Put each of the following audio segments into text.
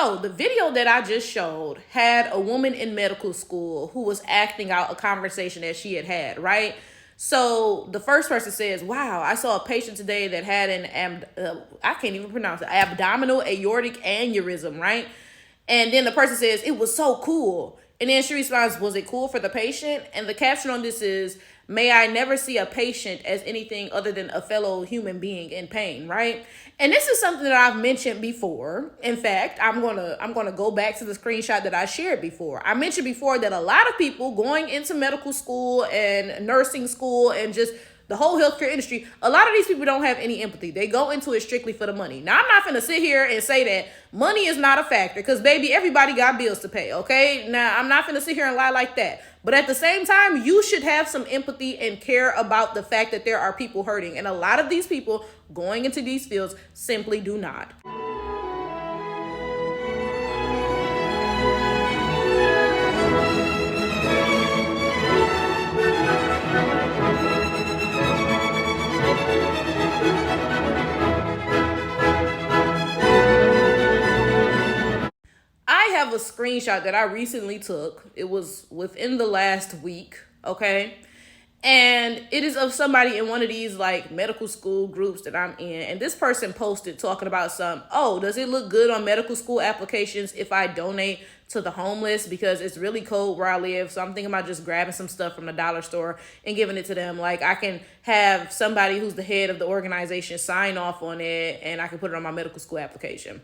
So the video that I just showed had a woman in medical school who was acting out a conversation that she had, right? So the first person says, wow, I saw a patient today that had I can't even pronounce it, abdominal aortic aneurysm, right? And then the person says, it was so cool. And then she responds, was it cool for the patient? And the caption on this is, may I never see a patient as anything other than a fellow human being in pain, right? And this is something that I've mentioned before. In fact, I'm gonna go back to the screenshot that I shared before. I mentioned before that a lot of people going into medical school and nursing school and just the whole healthcare industry, a lot of these people don't have any empathy. They go into it strictly for the money. Now, I'm not going to sit here and say that money is not a factor because, baby, everybody got bills to pay, okay? Now, I'm not going to sit here and lie like that. But at the same time, you should have some empathy and care about the fact that there are people hurting. And a lot of these people going into these fields simply do not. I have a screenshot that I recently took. It was within the last week, okay? And it is of somebody in one of these like medical school groups that I'm in. And this person posted talking about does it look good on medical school applications if I donate to the homeless because it's really cold where I live. So I'm thinking about just grabbing some stuff from the dollar store and giving it to them. Like I can have somebody who's the head of the organization sign off on it and I can put it on my medical school application.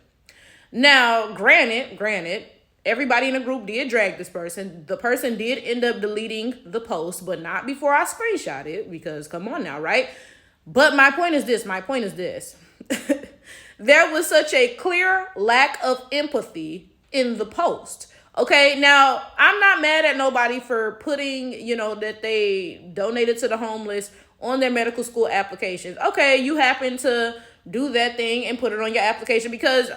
Now, granted, everybody in the group did drag this person. The person did end up deleting the post, but not before I screenshot it because come on now, right? But my point is this. There was such a clear lack of empathy in the post. Okay, now I'm not mad at nobody for putting, that they donated to the homeless on their medical school applications. Okay, you happen to do that thing and put it on your application because,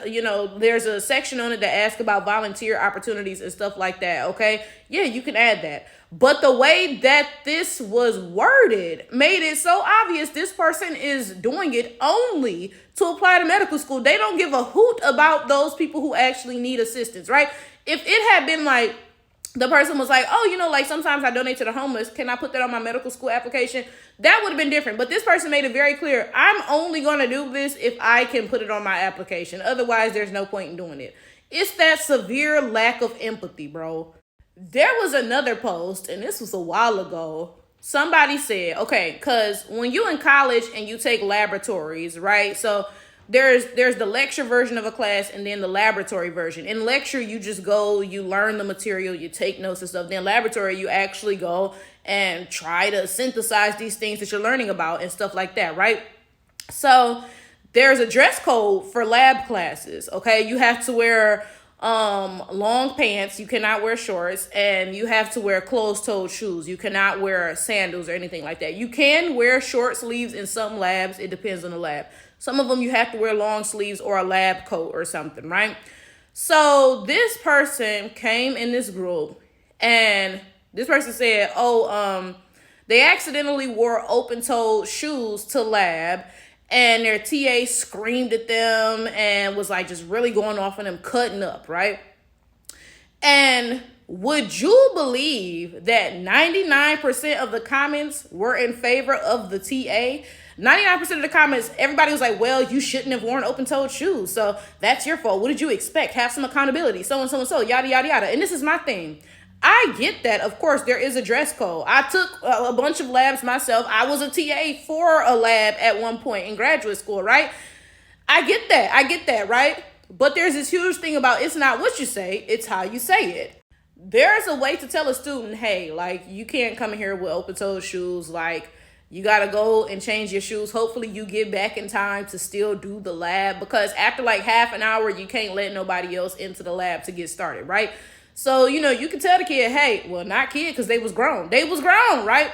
there's a section on it that asks about volunteer opportunities and stuff like that, okay? Yeah, you can add that. But the way that this was worded made it so obvious this person is doing it only to apply to medical school. They don't give a hoot about those people who actually need assistance, right? If it had been like, the person was like, sometimes I donate to the homeless. Can I put that on my medical school application? That would have been different. But this person made it very clear. I'm only going to do this if I can put it on my application. Otherwise, there's no point in doing it. It's that severe lack of empathy, bro. There was another post, and this was a while ago. Somebody said, okay, because when you're in college and you take laboratories, right? So there's the lecture version of a class and then the laboratory version. In lecture, you just go, you learn the material, you take notes and stuff. Then laboratory, you actually go and try to synthesize these things that you're learning about and stuff like that, right? So there's a dress code for lab classes, okay? You have to wear long pants, you cannot wear shorts, and you have to wear closed-toed shoes. You cannot wear sandals or anything like that. You can wear short sleeves in some labs. It depends on the lab. Some of them you have to wear long sleeves or a lab coat or something, right? So this person came in this group and this person said, they accidentally wore open-toed shoes to lab and their TA screamed at them and was like just really going off on them, cutting up, right? And would you believe that 99% of the comments were in favor of the TA? 99% of the comments, everybody was like, well, you shouldn't have worn open-toed shoes. So that's your fault. What did you expect? Have some accountability. So and so and so, yada, yada, yada. And this is my thing. I get that. Of course, there is a dress code. I took a bunch of labs myself. I was a TA for a lab at one point in graduate school, right? I get that, right? But there's this huge thing about it's not what you say, it's how you say it. There's a way to tell a student, hey, like, you can't come in here with open-toed shoes, like, you got to go and change your shoes. Hopefully you get back in time to still do the lab because after like half an hour, you can't let nobody else into the lab to get started, right? So, you can tell the kid, hey, well, not kid because they was grown. They was grown, right?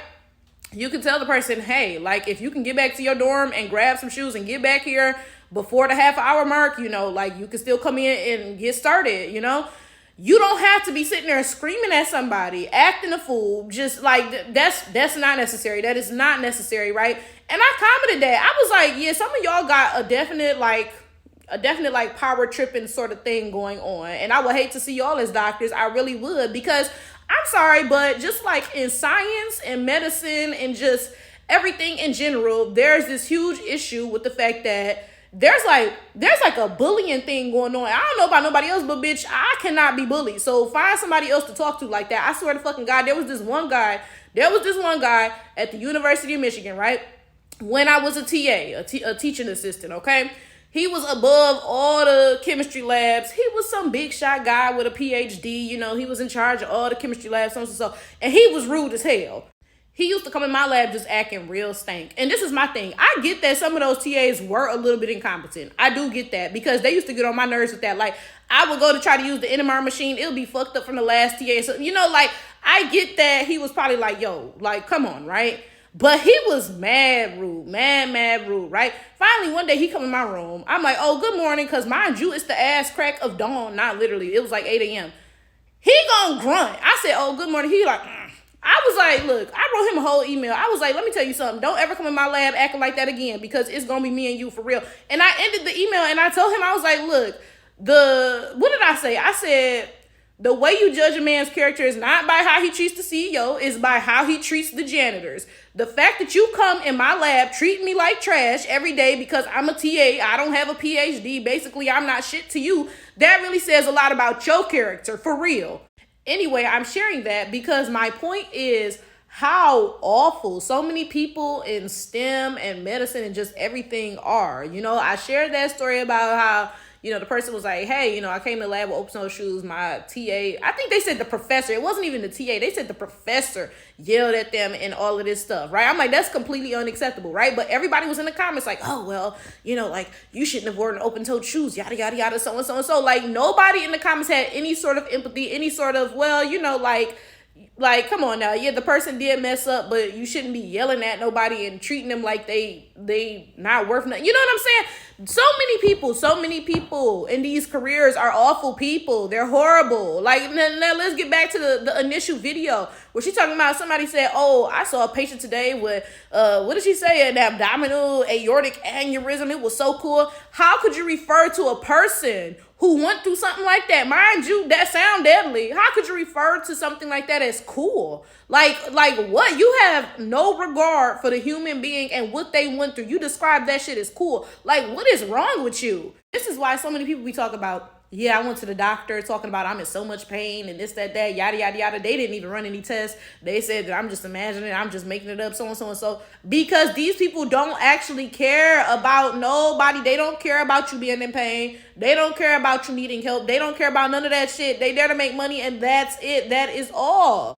You can tell the person, hey, like if you can get back to your dorm and grab some shoes and get back here before the half-hour mark, like you can still come in and get started, You don't have to be sitting there screaming at somebody, acting a fool, just like that's not necessary. That is not necessary, right? And I commented that. I was like, yeah, some of y'all got a definite, like, a definite like power tripping sort of thing going on. And I would hate to see y'all as doctors. I really would, because I'm sorry, but just like in science and medicine and just everything in general, there's this huge issue with the fact that there's like a bullying thing going on. I don't know about nobody else, but bitch, I cannot be bullied. So find somebody else to talk to like that. I swear to fucking God, there was this one guy at the University of Michigan, right? When I was a TA, a teaching assistant, okay? He was above all the chemistry labs. He was some big shot guy with a PhD. You know, he was in charge of all the chemistry labs, so. And he was rude as hell. He used to come in my lab just acting real stank. And this is my thing. I get that some of those TAs were a little bit incompetent. I do get that, because they used to get on my nerves with that. Like, I would go to try to use the NMR machine. It'll be fucked up from the last TA. So, you know, like, I get that he was probably like, yo, like, come on, right? But he was mad rude, mad rude, right? Finally, one day he come in my room. I'm like, oh, good morning, because mind you, it's the ass crack of dawn. Not literally. It was like 8 a.m. He gonna grunt. I said, oh, good morning. He like, I was like, look, I wrote him a whole email. I was like, let me tell you something. Don't ever come in my lab acting like that again, because it's going to be me and you for real. And I ended the email and I told him, I was like, look, what did I say? I said, the way you judge a man's character is not by how he treats the CEO, it's by how he treats the janitors. The fact that you come in my lab treating me like trash every day because I'm a TA, I don't have a PhD, basically I'm not shit to you, that really says a lot about your character, for real. Anyway, I'm sharing that because my point is how awful so many people in STEM and medicine and just everything are. You know, I shared that story about how, you know, the person was like, hey, you know, I came to the lab with open toe shoes. My TA, I think they said the professor, it wasn't even the TA. They said the professor yelled at them and all of this stuff, right? I'm like, that's completely unacceptable, right? But everybody was in the comments like, oh, well, you know, like, you shouldn't have worn open toed shoes, yada, yada, yada, so and so and so. Like, nobody in the comments had any sort of empathy, any sort of, well, you know, like, come on now. Yeah, the person did mess up, but you shouldn't be yelling at nobody and treating them like they not worth nothing. You know what I'm saying? So many people in these careers are awful people. They're horrible. Like, now let's get back to the initial video where she's talking about somebody said, oh, I saw a patient today with, what did she say? An abdominal aortic aneurysm. It was so cool. How could you refer to a person who went through something like that? Mind you, that sound deadly. How could you refer to something like that as cool? Like what? You have no regard for the human being and what they went through. You describe that shit as cool. Like, what is wrong with you? This is why so many people we talk about, yeah, I went to the doctor talking about I'm in so much pain and this, that, yada, yada, yada. They didn't even run any tests. They said that I'm just imagining, I'm just making it up, so and so and so. Because these people don't actually care about nobody. They don't care about you being in pain. They don't care about you needing help. They don't care about none of that shit. They there to make money, and that's it. That is all.